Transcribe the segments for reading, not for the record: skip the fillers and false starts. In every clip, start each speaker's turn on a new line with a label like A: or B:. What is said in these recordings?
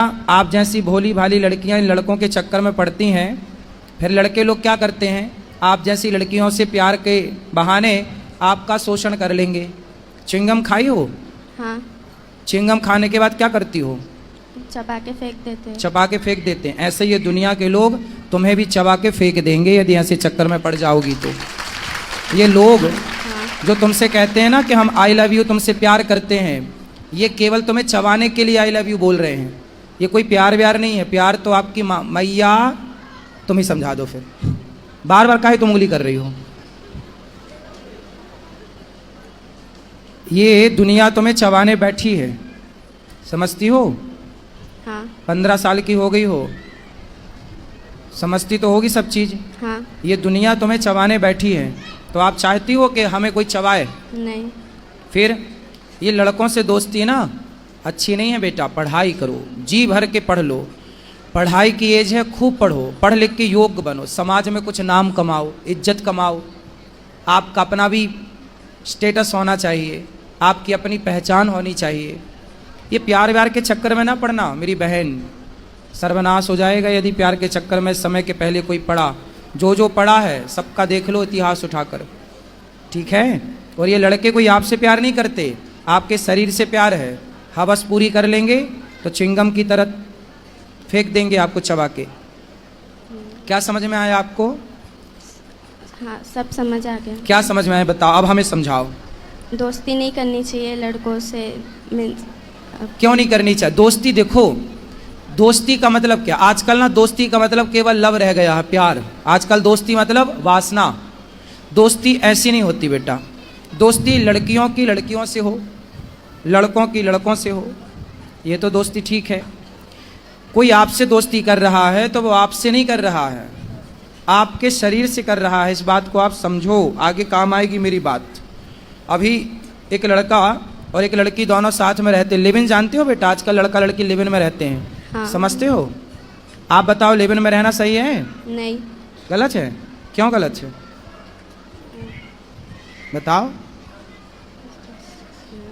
A: आप जैसी भोली भाली लड़कियां इन लड़कों के चक्कर में पड़ती हैं, फिर लड़के लोग क्या करते हैं, आप जैसी लड़कियों से प्यार के बहाने आपका शोषण कर लेंगे। च्युइंगम खाई हो?
B: हाँ।
A: च्युइंगम खाने के बाद क्या करती हो?
B: चबा के फेंक देते हैं।
A: चबा के फेंक देते हैं। ऐसे ये दुनिया के लोग तुम्हें भी चबा के फेंक देंगे यदि ऐसे चक्कर में पड़ जाओगी तो। ये लोग जो तुमसे कहते हैं ना कि हम आई लव यू तुमसे प्यार करते हैं, ये केवल तुम्हें चबाने के लिए आई लव यू बोल रहे हैं। ये कोई प्यार व्यार नहीं है। प्यार तो आपकी मैया, तुम ही समझा दो फिर। बार बार काहे तुम उंगली कर रही हो? ये दुनिया तुम्हें चबाने बैठी है, समझती हो?
B: हाँ।
A: 15 साल की हो गई हो, समझती तो होगी सब चीज़।
B: हाँ।
A: ये दुनिया तुम्हें चबाने बैठी है, तो आप चाहती हो कि हमें कोई चबाए?
B: नहीं।
A: फिर ये लड़कों से दोस्ती ना अच्छी नहीं है बेटा। पढ़ाई करो, जी भर के पढ़ लो। पढ़ाई की एज है, खूब पढ़ो, पढ़ लिख के योग्य बनो, समाज में कुछ नाम कमाओ, इज्जत कमाओ। आपका अपना भी स्टेटस होना चाहिए, आपकी अपनी पहचान होनी चाहिए। ये प्यार व्यार के चक्कर में ना पड़ना मेरी बहन, सर्वनाश हो जाएगा यदि प्यार के चक्कर में समय के पहले कोई पड़ा। जो पड़ा है सबका देख लो इतिहास उठाकर, ठीक है? और ये लड़के कोई आपसे प्यार नहीं करते, आपके शरीर से प्यार है। हवस पूरी कर लेंगे तो चिंगम की तरह फेंक देंगे आपको चबा के। क्या समझ में आया आपको?
B: हाँ, सब समझ आ गया।
A: क्या समझ में आया बताओ, अब हमें समझाओ।
B: दोस्ती नहीं करनी चाहिए लड़कों से।
A: क्यों नहीं करनी चाहिए दोस्ती? देखो, दोस्ती का मतलब क्या? आजकल ना दोस्ती का मतलब केवल लव रह गया है, प्यार। आजकल दोस्ती मतलब वासना। दोस्ती ऐसी नहीं होती बेटा। दोस्ती लड़कियों की लड़कियों से हो, लड़कों की लड़कों से हो, ये तो दोस्ती ठीक है। कोई आपसे दोस्ती कर रहा है तो वो आपसे नहीं कर रहा है, आपके शरीर से कर रहा है। इस बात को आप समझो, आगे काम आएगी मेरी बात। अभी एक लड़का और एक लड़की दोनों साथ में रहते, लिव इन जानते हो बेटा? आजकल लड़का लड़की लिव इन में रहते हैं।
B: हाँ।
A: समझते हो? आप बताओ, लिव इन में रहना सही है?
B: नहीं।
A: गलत है? क्यों गलत है बताओ?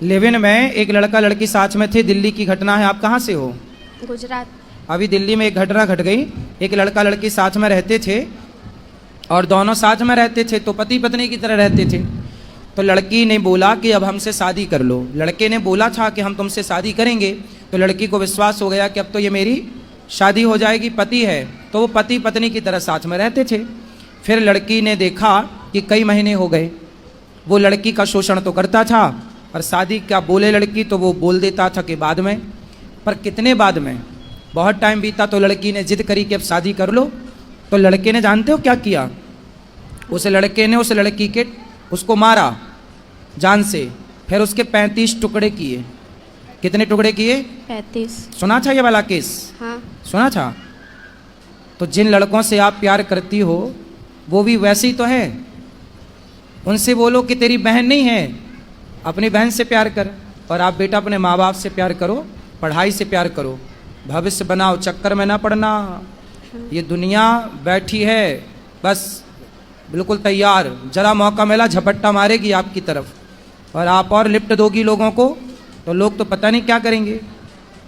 A: लिव इन में एक लड़का लड़की साथ में थे। दिल्ली की घटना है। आप कहाँ से हो?
B: गुजरात।
A: अभी दिल्ली में एक घटना घट गई। एक लड़का लड़की साथ में रहते थे और दोनों साथ में रहते थे तो पति पत्नी की तरह रहते थे। तो लड़की ने बोला कि अब हमसे शादी कर लो। लड़के ने बोला था कि हम तुमसे शादी करेंगे। तो लड़की को विश्वास हो गया कि अब तो ये मेरी शादी हो जाएगी, पति है। तो वो पति पत्नी की तरह साथ में रहते थे। फिर लड़की ने देखा कि कई महीने हो गए, वो लड़की का शोषण तो करता था और शादी क्या बोले लड़की तो वो बोल देता था कि बाद में। पर कितने बाद में? बहुत टाइम बीता तो लड़की ने जिद करी कि अब शादी कर लो। तो लड़के ने जानते हो क्या किया? उस लड़के ने उस लड़की के उसको मारा जान से, फिर उसके 35 टुकड़े किए। कितने टुकड़े किए?
B: 35।
A: सुना था ये वाला केस?
B: हाँ।
A: सुना था। तो जिन लड़कों से आप प्यार करती हो वो भी वैसे ही तो है। उनसे बोलो कि तेरी बहन नहीं है, अपनी बहन से प्यार कर। और आप बेटा अपने माँ बाप से प्यार करो, पढ़ाई से प्यार करो, भविष्य बनाओ, चक्कर में ना पड़ना। ये दुनिया बैठी है बस बिल्कुल तैयार, जरा मौका मिला झपट्टा मारेगी आपकी तरफ। और आप और लिफ्ट दोगी लोगों को तो लोग तो पता नहीं क्या करेंगे।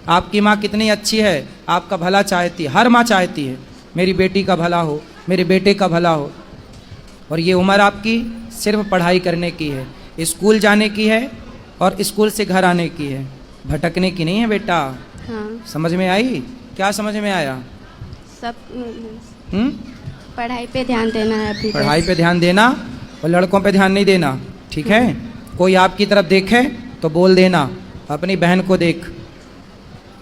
A: आपकी माँ कितनी अच्छी है, आपका भला चाहती है। हर माँ चाहती है मेरी बेटी का भला हो, मेरे बेटे का भला हो। और ये उम्र आपकी सिर्फ पढ़ाई करने की है, स्कूल जाने की है और स्कूल से घर आने की है, भटकने की नहीं है बेटा।
B: हाँ।
A: समझ में आई? क्या समझ में आया?
B: सब पढ़ाई पे ध्यान देना है अभी।
A: पढ़ाई पे ध्यान देना और लड़कों पे ध्यान नहीं देना, ठीक है? कोई आपकी तरफ देखे तो बोल देना, अपनी बहन को देख।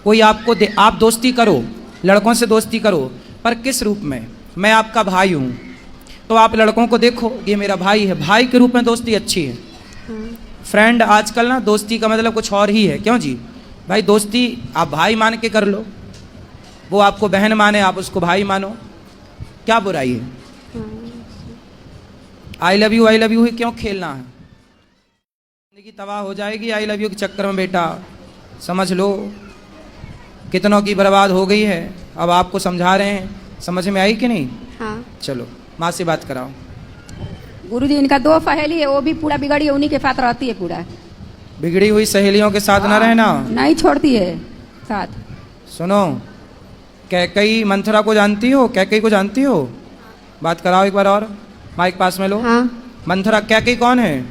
A: कोई आपको आप दोस्ती करो, लड़कों से दोस्ती करो, पर किस रूप में? मैं आपका भाई हूँ तो आप लड़कों को देखो ये मेरा भाई है, भाई के रूप में दोस्ती अच्छी है। फ्रेंड आजकल ना दोस्ती का मतलब कुछ और ही है। क्यों जी? भाई दोस्ती आप भाई मान के कर लो, वो आपको बहन माने आप उसको भाई मानो, क्या बुराई है? आई लव यू ही क्यों खेलना है? जिंदगी तबाह हो जाएगी आई लव यू के चक्कर में बेटा, समझ लो। कितनों की बर्बाद हो गई है। अब आपको समझा रहे हैं, समझ में आई कि नहीं?
B: हाँ।
A: चलो माँ से बात कराओ।
C: गुरुजी, इनका 2 सहेली है, वो भी पूरा बिगड़ी है, उन्हीं के साथ रहती है। पूरा
A: बिगड़ी हुई सहेलियों के साथ ना रहना।
C: नहीं छोड़ती है साथ।
A: सुनो, कैकई मंथरा को जानती हो? कैकई को जानती हो? बात कराओ एक बार और, माइक पास में लो।
B: हाँ।
A: मंथरा, कैकई कौन है?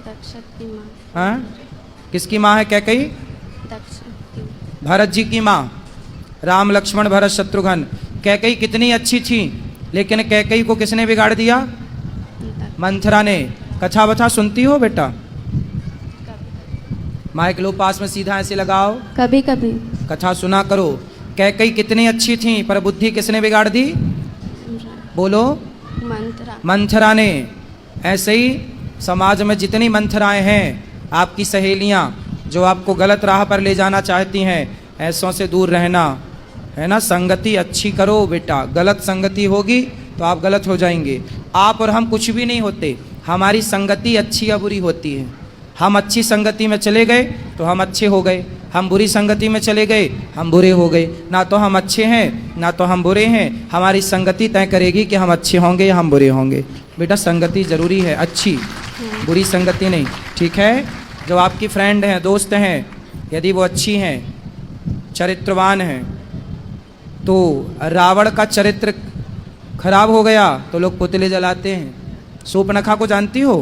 B: दक्ष की माँ।
A: हाँ, किसकी माँ है कैकई?
B: दक्ष की।
A: भरत जी की माँ। राम लक्ष्मण भरत शत्रुघ्न। कैकई कितनी अच्छी थी, लेकिन कैकई को किसने बिगाड़ दिया?
B: दक्ष।
A: मंथरा ने। कथा बथा सुनती हो बेटा? माइक लो पास में, सीधा ऐसे लगाओ।
B: कभी कभी।
A: कथा सुना करो। कैकई कितनी अच्छी थी, पर बुद्धि किसने बिगाड़ दी? बोलो।
B: मंत्रा।
A: मंथरा ने। ऐसे ही समाज में जितनी मंथराएं हैं, आपकी सहेलियां जो आपको गलत राह पर ले जाना चाहती हैं, ऐसों से दूर रहना, है ना। संगति अच्छी करो बेटा, गलत संगति होगी तो आप गलत हो जाएंगे। आप और हम कुछ भी नहीं होते, हमारी संगति अच्छी या बुरी होती है। हम अच्छी संगति में चले गए तो हम अच्छे हो गए, हम बुरी संगति में चले गए हम बुरे हो गए। ना तो हम अच्छे हैं ना तो हम बुरे हैं, हमारी संगति तय करेगी कि हम अच्छे होंगे या हम बुरे होंगे। बेटा संगति जरूरी है, अच्छी, बुरी संगति नहीं, ठीक है। जो आपकी फ्रेंड हैं, दोस्त हैं, यदि वो अच्छी हैं, चरित्रवान हैं, तो रावण का चरित्र खराब हो गया तो लोग पुतले जलाते हैं। शूर्पणखा को जानती हो?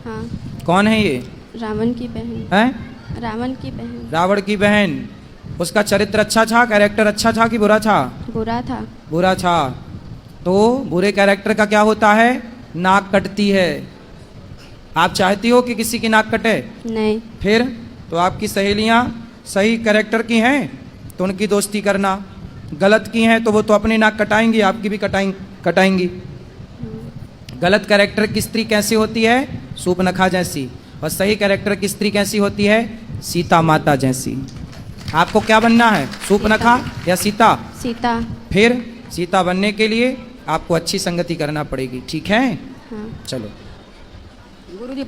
B: हाँ।
A: कौन है ये?
B: रावण की बहन।
A: हैं?
B: रावण की बहन।
A: रावण की बहन। उसका चरित्र अच्छा था, कैरेक्टर अच्छा था कि बुरा था?
B: बुरा था।
A: बुरा था। तो बुरे कैरेक्टर का क्या होता है? नाक कटती है। आप चाहती हो कि किसी की नाक कटे?
B: नहीं।
A: फिर तो आपकी सहेलियां सही कैरेक्टर की हैं तो उनकी दोस्ती करना, गलत की हैं तो वो तो अपनी नाक कटाएंगी, आपकी भी कटाएंगी। गलत कैरेक्टर की स्त्री कैसी होती है? शूर्पणखा जैसी। और सही कैरेक्टर की स्त्री कैसी होती है? सीता माता जैसी। आपको क्या बनना है, शूर्पणखा या सीता?
B: सीता।
A: फिर सीता बनने के लिए आपको अच्छी संगति करना पड़ेगी, ठीक है।
B: हाँ।
A: चलो।
C: गुरुजी